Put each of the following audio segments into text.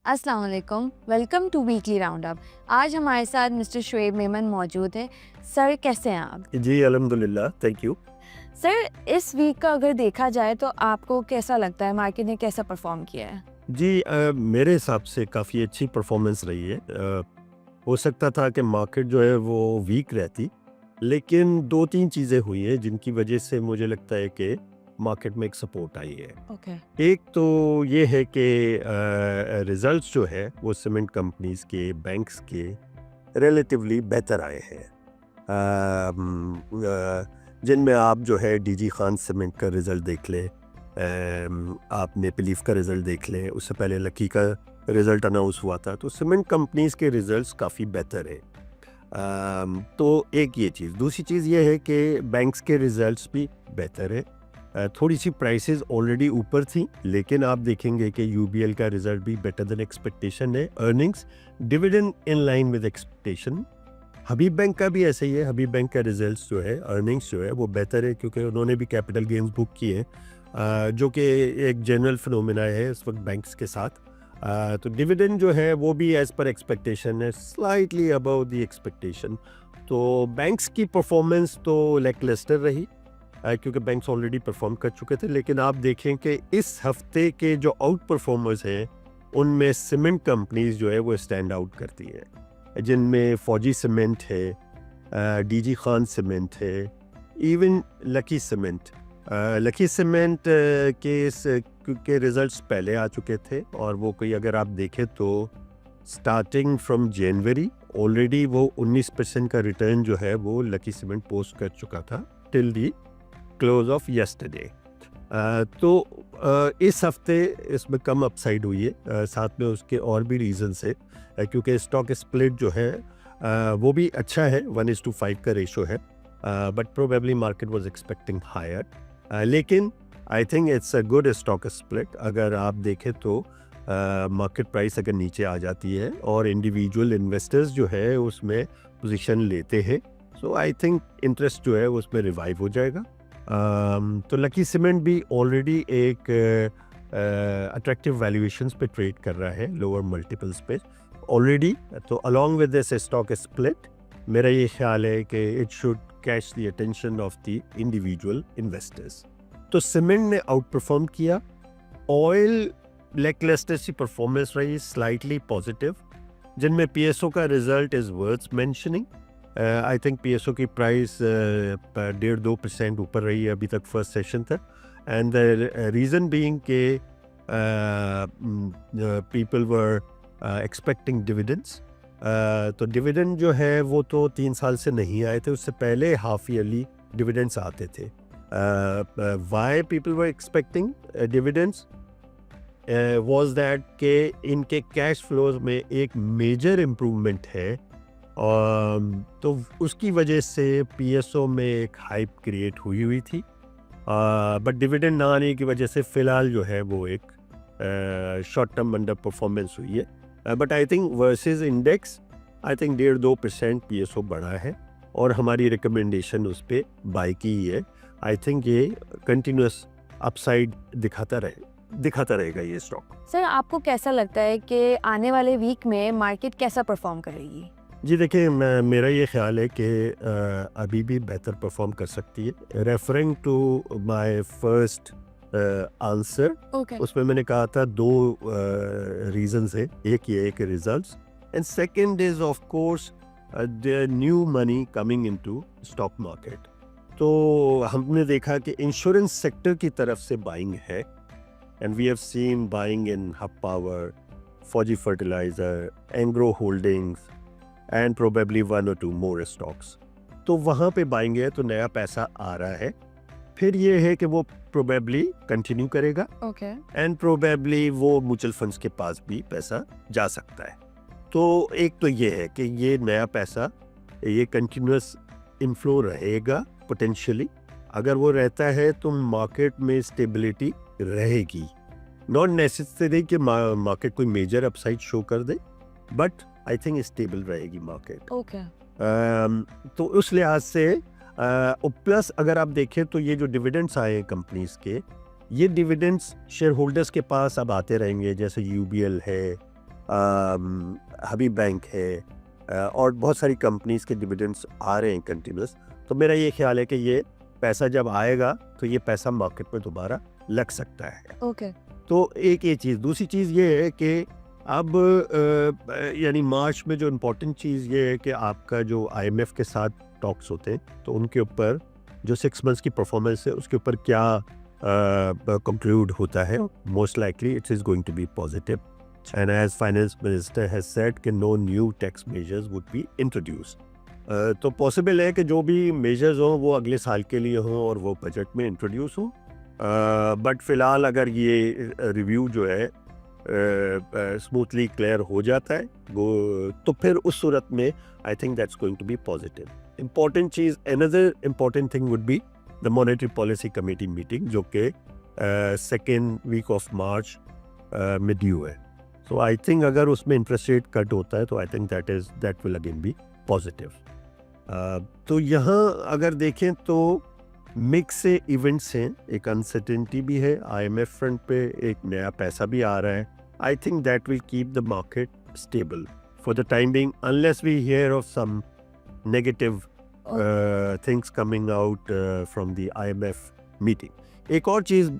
अस्सलाम वालेकुम, welcome to weekly round up. आज हमारे साथ मिस्टर शुएब मेमन मौजूद है। सर कैसे हैं आप? जी, अल्हम्दुलिल्लाह, थैंक यू। सर इस वीक का अगर देखा जाए तो आपको कैसा लगता है, मार्केट ने कैसा परफॉर्म किया है? जी मेरे हिसाब से काफ़ी अच्छी परफॉर्मेंस रही है। हो सकता था कि मार्केट जो है वो वीक रहती, लेकिन 2-3 चीज़ें हुई हैं जिनकी वजह से मुझे लगता है कि मार्केट में एक सपोर्ट आई है। ओके। एक तो ये है कि रिज़ल्ट्स जो है वो सीमेंट कंपनीज़ के, बैंक्स के रिलेटिवली बेहतर आए हैं। जिनमें आप जो है डीजी खान सीमेंट का रिज़ल्ट देख लें, आप नेपल लीफ का रिज़ल्ट देख लें, उससे पहले लकी का रिज़ल्ट अनाउंस हुआ था, तो सीमेंट कंपनीज़ के रिज़ल्ट्स काफ़ी बेहतर हैं। तो एक ये चीज़, दूसरी चीज़ ये है कि बैंक्स के रिज़ल्ट्स भी बेहतर है। थोड़ी सी प्राइसेस ऑलरेडी ऊपर थी, लेकिन आप देखेंगे कि यूबीएल का रिज़ल्ट भी बेटर देन एक्सपेक्टेशन है। Earnings, dividend in line with expectation. Habib bank का भी ऐसे ही है। हबीब बैंक का रिजल्ट्स जो है, अर्निंग्स जो है वो बेहतर है, क्योंकि उन्होंने भी कैपिटल गेन्स बुक किए हैं, जो कि एक जनरल फिनोमेना है इस वक्त बैंक्स के साथ। तो डिविडेंड जो है वो भी एज पर एक्सपेक्टेशन है, स्लाइटली अबव द एक्सपेक्टेशन। तो बैंक्स की परफॉर्मेंस तो लैकलस्टर रही, क्योंकि बैंक्स ऑलरेडी परफॉर्म कर चुके थे। लेकिन आप देखें कि इस हफ्ते के जो आउट परफॉर्मर्स हैं उनमें सीमेंट कंपनीज जो है वो स्टैंड आउट करती हैं, जिनमें फौजी सीमेंट है, डीजी खान सीमेंट है, even lucky cement. Lucky cement के रिजल्ट्स पहले आ चुके थे, और वो कोई अगर आप देखें तो स्टार्टिंग फ्रॉम जनवरी ऑलरेडी वो 19% का रिटर्न जो है वो लकी सीमेंट पोस्ट कर चुका था till the close of yesterday. इस हफ्ते इसमें कम अपसाइड हुई है। साथ में उसके और भी रीजंस है, क्योंकि स्टॉक स्प्लिट जो है वो भी अच्छा है, 1:5 का रेशो है, but probably market was expecting higher. लेकिन I think it's a good stock split. अगर आप देखें तो मार्केट प्राइस अगर नीचे आ जाती है और इंडिविजुअल इन्वेस्टर्स जो है उसमें पोजीशन लेते हैं, सो आई थिंक इंटरेस्ट जो है उसमें रिवाइव हो जाएगा। तो लकी सीमेंट भी ऑलरेडी एक अट्रैक्टिव वैल्यूएशंस पे ट्रेड कर रहा है, लोअर मल्टीपल्स पे ऑलरेडी। तो along with this stock split, मेरा ये ख्याल है कि it should catch the attention of the individual investors. तो सीमेंट ने आउट परफॉर्म किया। ऑयल लैकलस्टर सी परफॉर्मेंस रही, स्लाइटली पॉजिटिव, जिनमें पीएसओ का result is worth mentioning. I think PSO की प्राइस 1.5-2% ऊपर रही है अभी तक फर्स्ट सेशन तक, एंड द रीज़न बीइंग के पीपल वर एक्सपेक्टिंग डिविडेंड्स। तो डिविडेंड जो है वो तो 3 साल से नहीं आए थे, उससे पहले हाफ ईयरली डिविडेंड्स आते थे। Why people were expecting dividends was that के इनके कैश फ्लोज में एक मेजर इम्प्रूवमेंट है, तो उसकी वजह से पीएसओ में एक हाइप क्रिएट हुई थी, बट डिविडेंड ना आने की वजह से फ़िलहाल जो है वो एक शॉर्ट टर्म अंडर परफॉर्मेंस हुई है। But I think versus index, I think 1.5-2% PSO बढ़ा है, और हमारी रिकमेंडेशन उस पर बाई की ही है। आई थिंक ये कंटिन्यूस अपसाइड दिखाता रहेगा ये स्टॉक। सर आपको कैसा लगता है कि आने वाले वीक में मार्केट कैसा परफॉर्म करेगी? जी देखिए, मेरा ये ख्याल है कि अभी भी बेहतर परफॉर्म कर सकती है। Referring to my first answer, okay. उसमें मैंने कहा था 2 रीजंस है। एक ये है कि results, and second is of course the new money coming into stock market. तो हमने देखा कि इंश्योरेंस सेक्टर की तरफ से बाइंग है, and we have seen buying in Hub Power, Fauji Fertilizer, Engro Holdings, and probably 1 or 2 more stocks. तो वहाँ पे बाइंग है, तो नया पैसा आ रहा है। फिर ये है कि वो प्रोबेबली कंटिन्यू करेगा, ओके। एंड प्रोबेबली वो म्यूचुअल फंड्स के पास भी पैसा जा सकता है। तो एक तो ये है कि ये नया पैसा, ये कंटिन्यूस इनफ्लो रहेगा पोटेंशियली। अगर वो रहता है तो मार्केट में स्टेबिलिटी रहेगी। नॉट नेसेसरी कि मार्केट कोई मेजर अपसाइड शो कर दे, बट आई थिंक स्टेबल रहेगी मार्केट। ओके। तो उस लिहाज से प्लस अगर आप देखें तो ये जो डिविडेंड्स आए हैं कंपनीज के, ये डिविडेंड्स शेयर होल्डर्स के पास अब आते रहेंगे, जैसे यूबीएल है, हबीब बैंक है, और बहुत सारी कंपनीज के डिविडेंड्स आ रहे हैं कंटिन्यूस। तो मेरा ये ख्याल है कि ये पैसा जब आएगा तो ये पैसा मार्केट में दोबारा लग सकता है। ओके तो एक ये चीज़, दूसरी चीज़ ये है कि अब यानी मार्च में जो इम्पोर्टेंट चीज़ ये है कि आपका जो आईएमएफ के साथ टॉक्स होते हैं, तो उनके ऊपर जो 6 मंथ्स की परफॉर्मेंस है उसके ऊपर क्या कंक्लूड होता है। Most likely it is going to be positive, and as finance minister has said कि no new tax measures would be introduce. तो पॉसिबल है कि जो भी मेजर्स हों वो अगले साल के लिए हों और वो बजट में इंट्रोड्यूस हों। बट फ़िलहाल अगर ये रिव्यू जो है स्मूथली क्लियर हो जाता है वो, तो फिर उस सूरत में I think that's going to be positive. Important चीज़, another important thing would be the monetary policy committee meeting, जो कि सेकेंड वीक ऑफ मार्च में ड्यू है। सो आई थिंक अगर उसमें इंटरेस्ट रेट कट होता है तो I think that will again be positive. तो यहाँ अगर देखें तो मिक्स से इवेंट्स हैं, एक अनसर्टेनिटी भी है, आईएमएफ फ्रंट पे एक नया पैसा भी आ रहा है। I think that will keep the market stable for the time being, unless we hear of some negative things coming out from the IMF meeting. एक और चीज़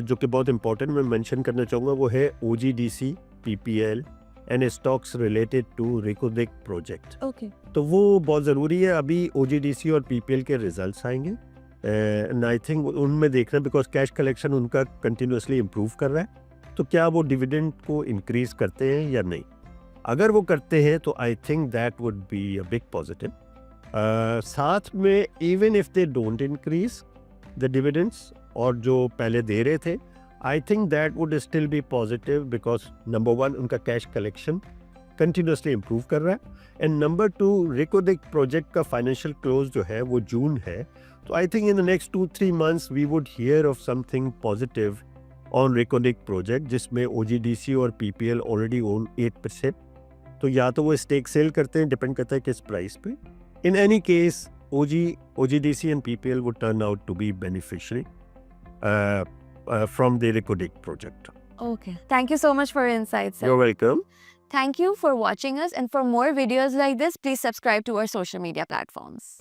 जो कि बहुत इंपॉर्टेंट मैं मेंशन करना चाहूँगा वो है OGDC, PPL and stocks related to Reko Diq project. Okay तो वो बहुत ज़रूरी है। अभी ओजीडीसी और पीपीएल के रिजल्ट्स आएंगे, एंड आई थिंक उनमें देखना, बिकॉज कैश कलेक्शन उनका कंटिन्यूसली इम्प्रूव कर रहा है, तो क्या वो डिविडेंड को इंक्रीज करते हैं या नहीं। अगर वो करते हैं तो I think that would be a big positive. साथ में even if they don't increase the dividends और जो पहले दे रहे थे, आई think that would still be positive, because number 1 उनका कैश कलेक्शन कंटिन्यूसली इम्प्रूव कर रहा है, एंड नंबर 2 रिकोडिक प्रोजेक्ट का फाइनेंशियल क्लोज जो है वो जून है। So I think in the next 2-3 months we would hear of something positive on Reconic project, जिसमें OGDC और PPL already own 8%। तो या तो वो स्टेक सेल करते हैं, डिपेंड करता है किस प्राइस पे। In any case, OGDC and PPL would turn out to be beneficiary from the Reconic project. okay, thank you so much for your insights, sir. You're welcome. Thank you for watching us, and for more videos like this, please subscribe to our social media platforms.